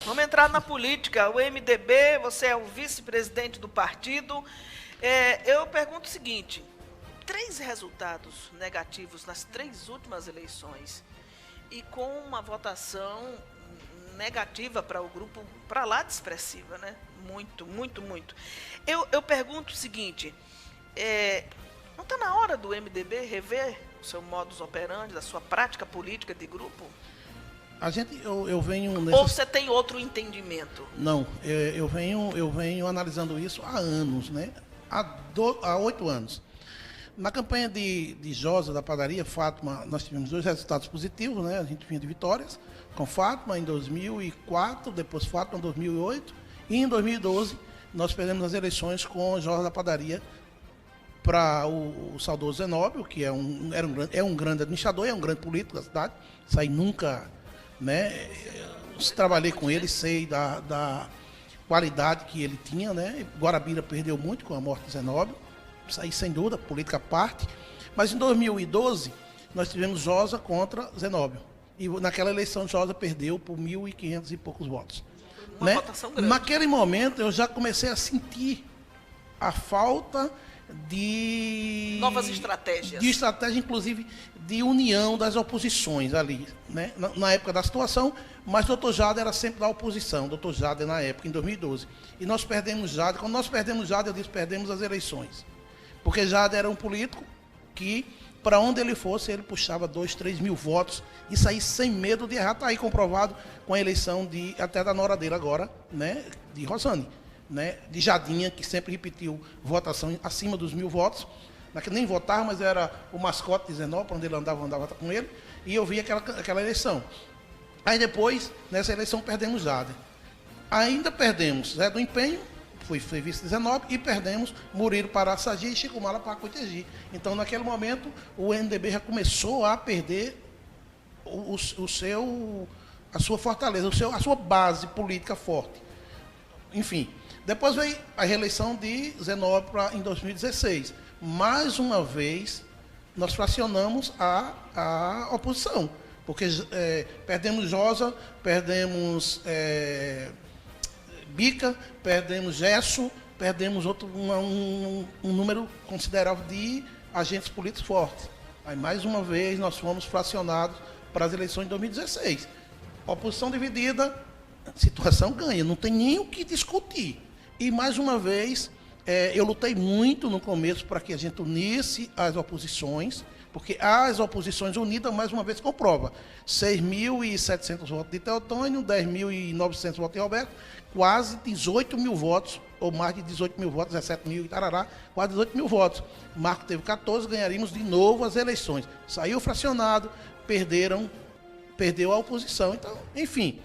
Vamos entrar na política. O MDB, você é o vice-presidente do partido. Eu pergunto o seguinte: 3 resultados negativos nas 3 últimas eleições e com uma votação negativa para o grupo, para lá de expressiva, né? Muito, muito, muito. Eu pergunto o seguinte: não está na hora do MDB rever o seu modus operandi, da sua prática política de grupo? Eu venho Ou você tem outro entendimento? Não, eu venho analisando isso há anos, né? Há 8 anos. Na campanha de Josa, da padaria, Fátima, nós tivemos 2 resultados positivos, né? A gente vinha de vitórias com Fátima em 2004, depois Fátima em 2008, e em 2012 nós perdemos as eleições com Josa da padaria para o saudoso Zenóbio, que é um grande administrador, é um grande político da cidade. Isso aí nunca, né? Trabalhei com ele, sei da qualidade que ele tinha, né? Guarabira perdeu muito com a morte de Zenóbio, isso aí sem dúvida, política à parte. Mas em 2012 nós tivemos Josa contra Zenóbio. E naquela eleição Josa perdeu por 1.500 e poucos votos. Uma Né? votação grande. Naquele momento eu já comecei a sentir a falta de novas estratégias. De estratégia, inclusive, de união das oposições ali, né? Na época da situação, mas o doutor Jader era sempre da oposição, doutor Jader na época, em 2012. E nós perdemos Jader. Quando nós perdemos Jader, eu disse, perdemos as eleições. Porque Jader era um político que, para onde ele fosse, ele puxava 2, 3 mil votos, isso aí sem medo de errar. Está aí comprovado com a eleição até da nora dele agora, né? De Rosane. Né, de Jadinha, que sempre repetiu votação acima dos 1.000 votos, que nem votava, mas era o mascote de Zenópolis, onde ele andava com ele, e eu vi aquela eleição. Aí depois, nessa eleição, perdemos Jader. Ainda perdemos Zé do Empenho, foi vice de Zenópolis, e perdemos Murilo para Sagi e Chico Mala para Coitegi. Então, naquele momento, o MDB já começou a perder a sua fortaleza, a sua base política forte. Enfim, depois veio a reeleição de Zenóbio em 2016. Mais uma vez, nós fracionamos a oposição, porque perdemos Josa, perdemos Bica, perdemos Gesso, perdemos um número considerável de agentes políticos fortes. Aí, mais uma vez, nós fomos fracionados para as eleições de 2016. Oposição dividida, situação ganha, não tem nem o que discutir. E, mais uma vez, eu lutei muito no começo para que a gente unisse as oposições, porque as oposições unidas, mais uma vez, comprova. 6.700 votos de Teotônio, 10.900 votos de Roberto, quase 18 mil votos, ou mais de 18 mil votos, 17 mil e tarará, quase 18 mil votos. Marco teve 14, ganharíamos de novo as eleições. Saiu fracionado, perdeu a oposição. Então, enfim.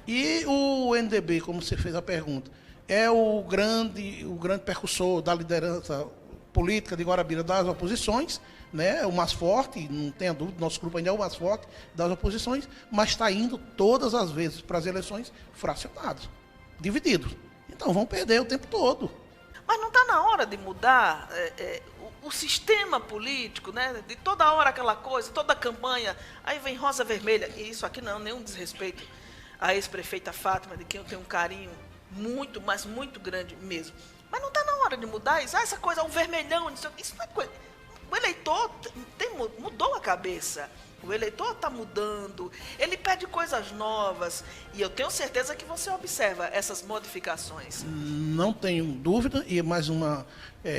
E o MDB, como você fez a pergunta, é o grande percussor da liderança política de Guarabira das oposições, né? O mais forte, não tenha dúvida, nosso grupo ainda é o mais forte das oposições, mas está indo todas as vezes para as eleições fracionados, divididos. Então vão perder o tempo todo. Mas não está na hora de mudar o sistema político, né? De toda hora aquela coisa, toda campanha, aí vem Rosa Vermelha, e isso aqui não, nenhum desrespeito a ex-prefeita Fátima, de quem eu tenho um carinho muito, mas muito grande mesmo. Mas não está na hora de mudar isso? Essa coisa, o vermelhão, isso não é coisa. O eleitor mudou a cabeça. O eleitor está mudando. Ele pede coisas novas. E eu tenho certeza que você observa essas modificações. Não tenho dúvida. E mais uma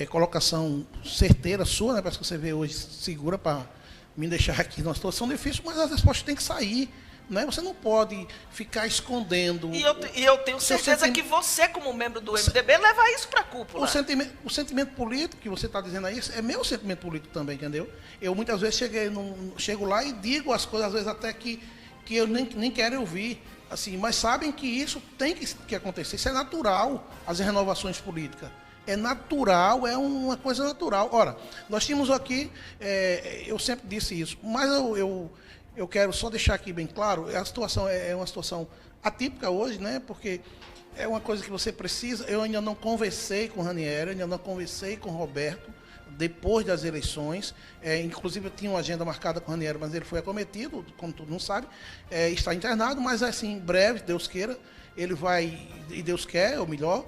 colocação certeira sua, né? Parece que você vê hoje segura para me deixar aqui numa situação difícil, mas as respostas têm que sair. Né? Você não pode ficar escondendo. E eu tenho certeza que você, como membro do MDB, leva isso para a cúpula. O sentimento político que você está dizendo aí é meu sentimento político também, entendeu? Eu muitas vezes chego lá e digo as coisas, às vezes até que eu nem quero ouvir, assim, mas sabem que isso tem que acontecer. Isso é natural, as renovações políticas. É natural, é uma coisa natural. Ora, nós tínhamos aqui, eu sempre disse isso, mas eu quero só deixar aqui bem claro, a situação é uma situação atípica hoje, né? Porque é uma coisa que você precisa. Eu ainda não conversei com o Ranieri, ainda não conversei com o Roberto, depois das eleições. Inclusive, eu tinha uma agenda marcada com o Ranieri, mas ele foi acometido, como todo mundo sabe. Está internado, mas assim, em breve, Deus queira, ele vai, e Deus quer, ou melhor,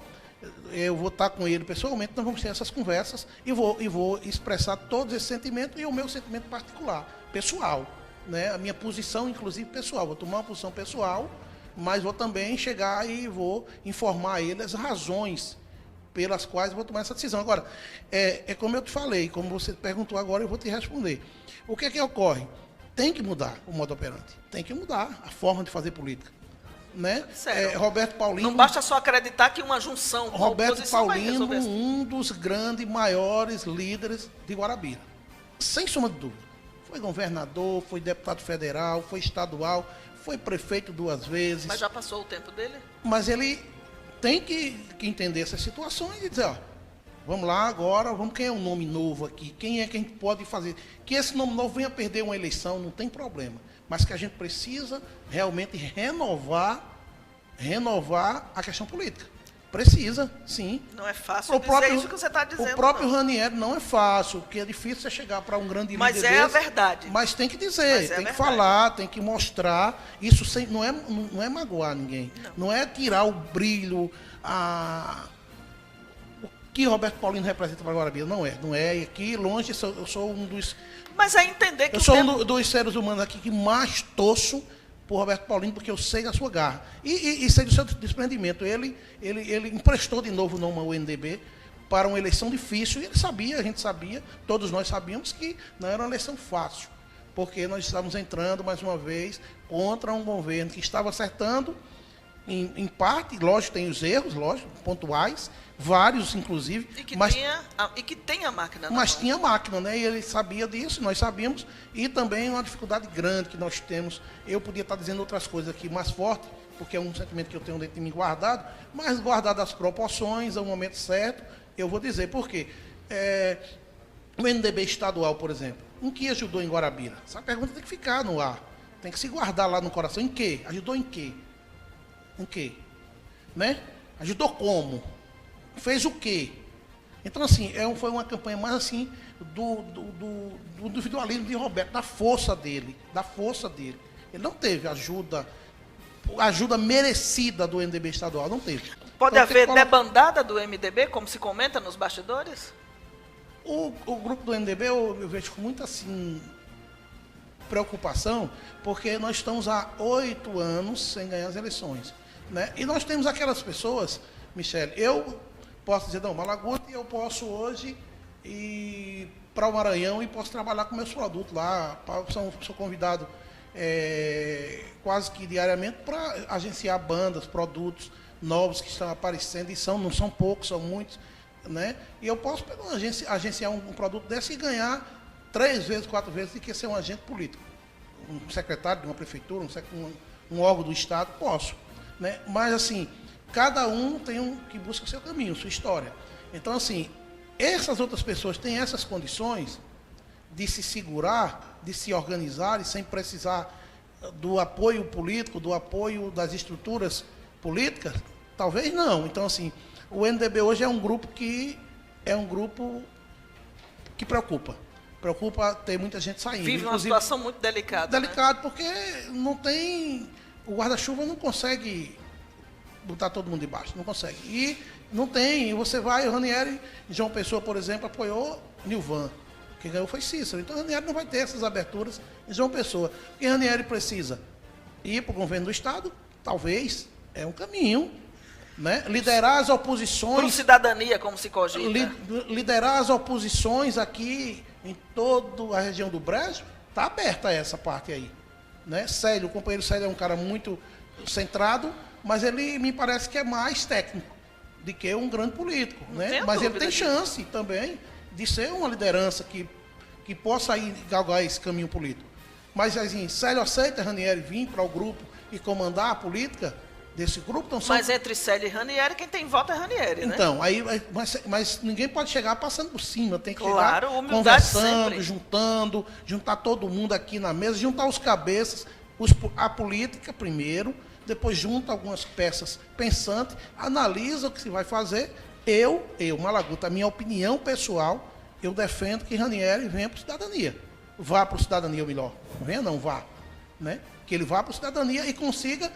eu vou estar com ele pessoalmente, nós vamos ter essas conversas e vou expressar todos esses sentimentos e o meu sentimento particular, pessoal, né? A minha posição, inclusive, pessoal. Vou tomar uma posição pessoal, mas vou também chegar e vou informar ele as razões pelas quais eu vou tomar essa decisão. Agora, é como eu te falei, como você perguntou agora, eu vou te responder. O que é que ocorre? Tem que mudar o modo operante, tem que mudar a forma de fazer política. Né? Roberto Paulino. Não basta só acreditar que uma junção com Roberto a oposição Paulino, vai resolver. um dos grandes, maiores líderes de Guarabira. Sem sombra de dúvida. Foi governador, foi deputado federal, foi estadual, foi prefeito 2 vezes. Mas já passou o tempo dele? Mas ele tem que entender essas situações e dizer, ó, vamos lá agora, vamos quem é um nome novo aqui, quem é que a gente pode fazer. Que esse nome novo venha perder uma eleição, não tem problema. Mas que a gente precisa realmente renovar a questão política. Precisa, sim. Não é fácil dizer isso que você está dizendo. O próprio Ranieri não é fácil, porque é difícil você chegar para um grande líder Mas é a verdade. Mas tem que dizer, tem que falar, tem que mostrar. Isso não é magoar ninguém. Não é tirar o brilho, o que Roberto Paulino representa para a Guarabira. Não é. E aqui, longe, eu sou um dos... Mas é entender que eu sou um dos seres humanos aqui que mais torço por Roberto Paulino, porque eu sei da sua garra. E sei do seu desprendimento. Ele emprestou de novo o nome ao UNDB para uma eleição difícil, e ele sabia, a gente sabia, todos nós sabíamos que não era uma eleição fácil, porque nós estávamos entrando, mais uma vez, contra um governo que estava acertando, em parte, lógico, tem os erros, lógico, pontuais, vários, inclusive. E que tem a máquina. Mas tinha máquina, né? E ele sabia disso, nós sabíamos. E também uma dificuldade grande que nós temos. Eu podia estar dizendo outras coisas aqui mais fortes, porque é um sentimento que eu tenho dentro de mim guardado, mas guardado as proporções, ao momento certo, eu vou dizer. Por quê? O NDB estadual, por exemplo, em que ajudou em Guarabira? Essa pergunta tem que ficar no ar. Tem que se guardar lá no coração. Em quê? Ajudou em quê? Em quê? Né? Ajudou como? Fez o quê? Então, assim, foi uma campanha mais assim do individualismo de Roberto, da força dele. Ele não teve ajuda merecida do MDB estadual, não teve. Pode haver debandada do MDB, como se comenta nos bastidores? O grupo do MDB eu vejo com muita, assim, preocupação, porque nós estamos há 8 anos sem ganhar as eleições. Né? E nós temos aquelas pessoas, Michele, eu posso dizer, não, Malaguti, eu posso hoje ir para o Maranhão e posso trabalhar com meus produtos lá. Sou convidado quase que diariamente para agenciar bandas, produtos novos que estão aparecendo, e não são poucos, são muitos. Né? E eu posso agenciar um produto desse e ganhar 3 vezes, 4 vezes do que ser um agente político. Um secretário de uma prefeitura, um órgão do Estado, posso. Né? Mas, assim, cada um tem que busca o seu caminho, sua história. Então, assim, essas outras pessoas têm essas condições de se segurar, de se organizar, e sem precisar do apoio político, do apoio das estruturas políticas? Talvez não. Então, assim, o NDB hoje é um grupo que preocupa. Preocupa ter muita gente saindo. Vive uma situação muito delicada. Delicado, né? Porque não tem... O guarda-chuva não consegue botar todo mundo debaixo, não consegue. E não tem, você vai, o Ranieri, João Pessoa, por exemplo, apoiou Nilvan. Quem ganhou foi Cícero. Então o Ranieri não vai ter essas aberturas em João Pessoa. E o Ranieri precisa ir para o governo do Estado, talvez, é um caminho. Né? Liderar as oposições... Para cidadania, como se cogita. Liderar as oposições aqui em toda a região do Brejo, está aberta essa parte aí. Né? Célio, o companheiro Célio é um cara muito centrado, mas ele me parece que é mais técnico do que um grande político. Né? Mas ele tem chance também de ser uma liderança que possa ir galgar esse caminho político. Mas, assim, Célio aceita Ranieri vir para o grupo e comandar a política desse grupo? Então, mas entre Célio e Ranieri, quem tem voto é Ranieri, né? Então, mas ninguém pode chegar passando por cima, tem que chegar conversando, juntar todo mundo aqui na mesa, juntar os cabeças, a política primeiro, depois junta algumas peças pensantes, analisa o que se vai fazer. Eu, Malaguti, a minha opinião pessoal, eu defendo que Ranieri venha para a cidadania. Vá para a cidadania, ou melhor, não venha não, vá. Né? Que ele vá para a cidadania e consiga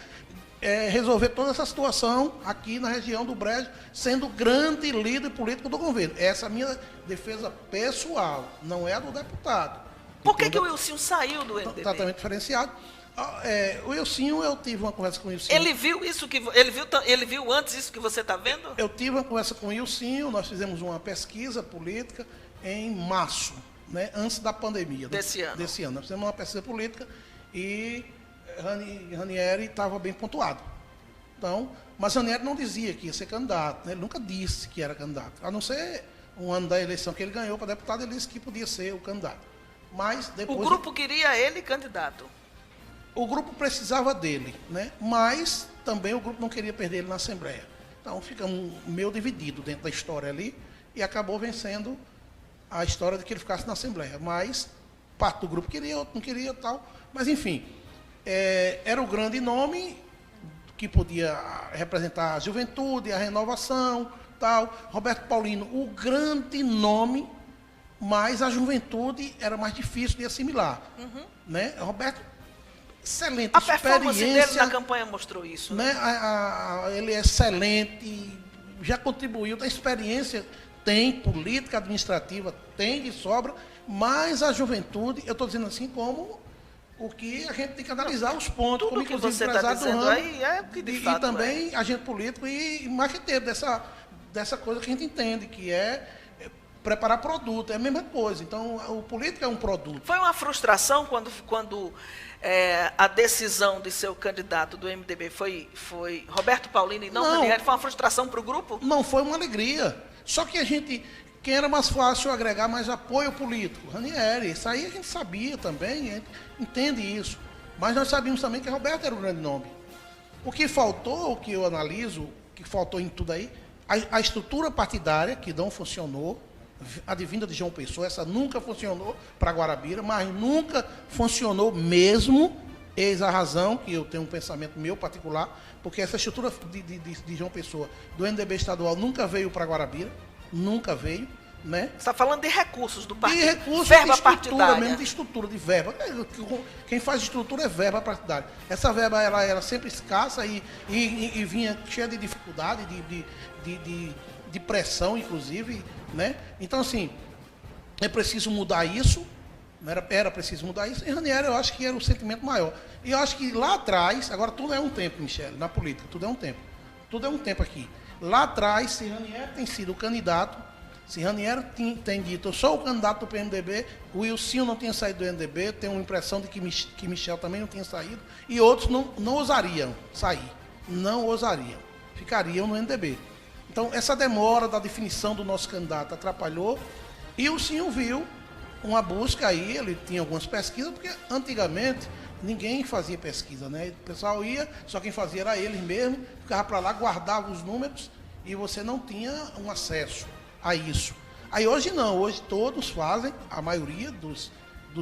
resolver toda essa situação aqui na região do Brejo, sendo grande líder político do governo. Essa é a minha defesa pessoal, não é a do deputado. Por que o Wilson saiu do MDB? Tratamento diferenciado. O Wilson, eu tive uma conversa com o Wilson. Ele viu antes isso que você está vendo? Eu tive uma conversa com o Wilson, nós fizemos uma pesquisa política em março, né, antes da pandemia. Desse ano. Nós fizemos uma pesquisa política e Ranieri estava bem pontuado. Então, mas Ranieri não dizia que ia ser candidato, né? Ele nunca disse que era candidato. A não ser um ano da eleição que ele ganhou para deputado, ele disse que podia ser o candidato. Mas depois, o grupo queria ele candidato. O grupo precisava dele, né? Mas também o grupo não queria perder ele na Assembleia. Então fica meio dividido dentro da história ali e acabou vencendo a história de que ele ficasse na Assembleia. Mas parte do grupo queria, outro não queria e tal. Mas enfim, era o grande nome que podia representar a juventude, a renovação, tal. Roberto Paulino, o grande nome, mas a juventude era mais difícil de assimilar. Né? Roberto, excelente a performance dele na campanha mostrou isso. Né? Ele é excelente, já contribuiu, da experiência, tem política administrativa, tem de sobra, mas a juventude, eu estou dizendo assim como o que a gente tem que analisar os pontos, tudo como que você está dizendo aí é que de fato e também agente político e marqueteiro dessa coisa que a gente entende, que é preparar produto, é a mesma coisa. Então, o político é um produto. Foi uma frustração quando a decisão de ser o candidato do MDB foi Roberto Paulino e não Ranieri? Foi uma frustração para o grupo? Não, foi uma alegria. Só que quem era mais fácil agregar mais apoio político? Ranieri. Isso aí a gente sabia também, a gente entende isso. Mas nós sabíamos também que Roberto era o grande nome. O que faltou, o que eu analiso, que faltou em tudo aí, a estrutura partidária, que não funcionou, a de vinda de João Pessoa, essa nunca funcionou para Guarabira, mas nunca funcionou mesmo, eis a razão, que eu tenho um pensamento meu particular, porque essa estrutura de João Pessoa, do MDB estadual, nunca veio para Guarabira, nunca veio, né? Você está falando de recursos do partido, de recursos, verba de estrutura partidária. mesmo, de estrutura, de verba. Quem faz estrutura é verba partidária. Essa verba ela era sempre escassa e vinha cheia de dificuldade, de pressão, inclusive, né? Então, assim, é preciso mudar isso, era preciso mudar isso, e Ranieri, eu acho que era o sentimento maior. E eu acho que lá atrás, agora tudo é um tempo, Michele, na política, tudo é um tempo. Tudo é um tempo aqui. Lá atrás, se Ranieri tem sido o candidato, se Ranieri tem dito, eu sou o candidato do PMDB, o Wilson não tinha saído do MDB, tenho uma impressão de que Michel também não tinha saído, e outros não ousariam sair, não ousariam, ficariam no MDB. Então, essa demora da definição do nosso candidato atrapalhou, e o senhor viu uma busca aí, ele tinha algumas pesquisas, porque antigamente ninguém fazia pesquisa, né? O pessoal ia, só quem fazia era eles mesmo, ficava para lá, guardava os números, e você não tinha um acesso a isso. Aí hoje não, hoje todos fazem, a maioria dos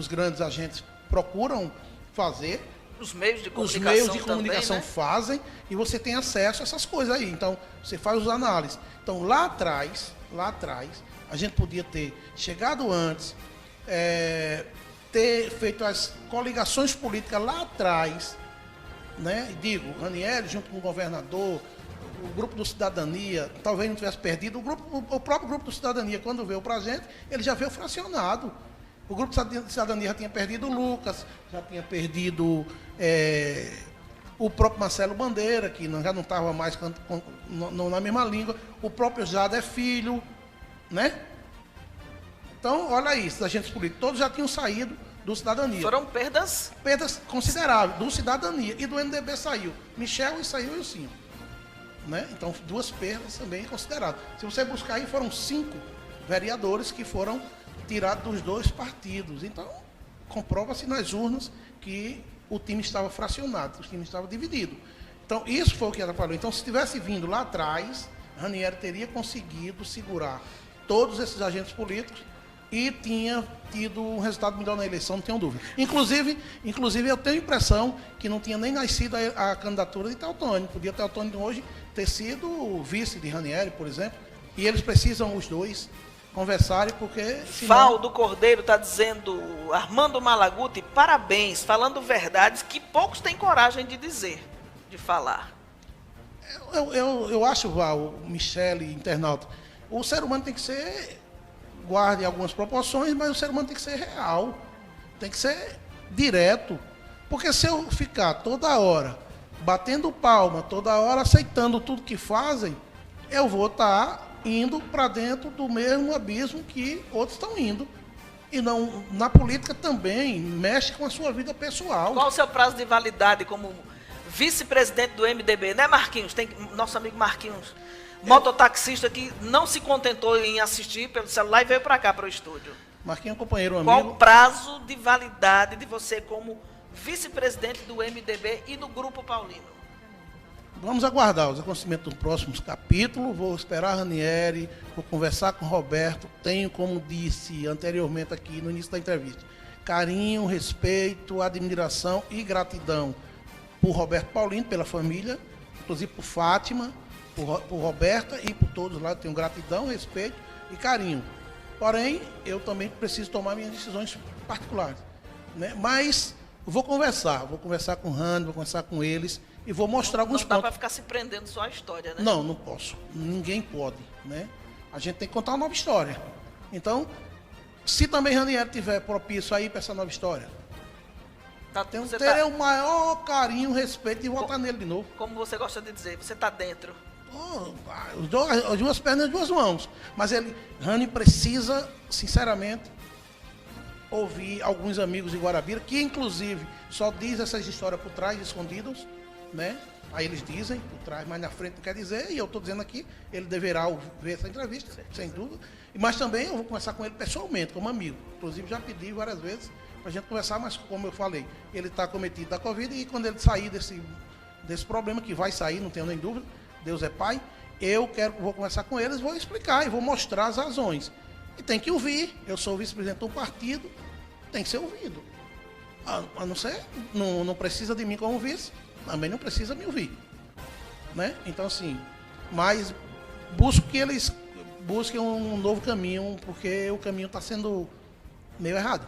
grandes agentes procuram fazer. Os meios de comunicação, também, né? Fazem e você tem acesso a essas coisas aí. Então, você faz as análises. Então, lá atrás, a gente podia ter chegado antes, ter feito as coligações políticas lá atrás, né? Digo, Ranieri junto com o governador, o grupo do Cidadania, talvez não tivesse perdido. O próprio grupo do Cidadania, quando veio para a gente, ele já veio fracionado. O grupo de Cidadania já tinha perdido o Lucas, já tinha perdido o próprio Marcelo Bandeira, que já não estava mais na mesma língua. O próprio Jada é filho, né? Então, olha aí, esses agentes políticos, todos já tinham saído do Cidadania. Foram perdas? Perdas consideráveis, do Cidadania. E do MDB saiu Michel e saiu Wilson. Né? Então, duas perdas também consideradas. Se você buscar aí, foram 5 vereadores que foram tirados dos 2 partidos. Então, comprova-se nas urnas que o time estava fracionado, o time estava dividido. Então, isso foi o que ela falou. Então, se tivesse vindo lá atrás, Ranieri teria conseguido segurar todos esses agentes políticos e tinha tido um resultado melhor na eleição, não tenho dúvida. Inclusive eu tenho a impressão que não tinha nem nascido a candidatura de Teotônio. Podia Teotônio hoje ter sido o vice de Ranieri, por exemplo, e eles precisam, os dois, conversarem, porque... Valdo Cordeiro está dizendo, Armando Malaguti, parabéns, falando verdades que poucos têm coragem de dizer. de falar? Eu acho, Val, Michele, internauta, o ser humano tem que ser, guarde algumas proporções, mas o ser humano tem que ser real, tem que ser direto. Porque se eu ficar toda hora batendo palma, toda hora aceitando tudo que fazem, eu vou estar indo para dentro do mesmo abismo que outros estão indo. E não, na política também mexe com a sua vida pessoal. Qual o seu prazo de validade como vice-presidente do MDB, né, Marquinhos? Tem nosso amigo Marquinhos, mototaxista, que não se contentou em assistir pelo celular e veio para cá, para o estúdio. Marquinhos, companheiro, amigo. Qual o prazo de validade de você como vice-presidente do MDB e do Grupo Paulino? Vamos aguardar os acontecimentos dos próximos capítulos. Vou esperar a Ranieri, vou conversar com o Roberto. Tenho, como disse anteriormente aqui no início da entrevista, carinho, respeito, admiração e gratidão por Roberto Paulino, pela família, inclusive por Fátima, por Roberta e por todos lá. Eu tenho gratidão, respeito e carinho. Porém, eu também preciso tomar minhas decisões particulares, né? Mas vou conversar com o Rani, vou conversar com eles e vou mostrar alguns pontos. Não dá para ficar se prendendo só a história, né? Não posso. Ninguém pode, né? A gente tem que contar uma nova história. Então, se também Ranieri tiver propício aí para essa nova história, terei o maior carinho, respeito e votar nele de novo. Como você gosta de dizer, você está dentro. As duas pernas e as duas mãos. Mas Rani precisa, sinceramente, ouvir alguns amigos de Guarabira, que inclusive só diz essas histórias por trás, escondidas, né? Aí eles dizem por trás, mas na frente não quer dizer, e eu estou dizendo aqui, ele deverá ver essa entrevista, sem dúvida. Mas também eu vou conversar com ele pessoalmente, como amigo. Inclusive já pedi várias vezes para a gente conversar, mas como eu falei, ele está cometido da Covid, e quando ele sair desse problema, que vai sair, não tenho nem dúvida, Deus é Pai, vou conversar com eles, vou explicar e vou mostrar as razões. E tem que ouvir. Eu sou vice-presidente de um partido, tem que ser ouvido. A não ser, não precisa de mim como vice, também não precisa me ouvir, né? Então, assim, mas busco que eles busquem um novo caminho, porque o caminho está sendo meio errado.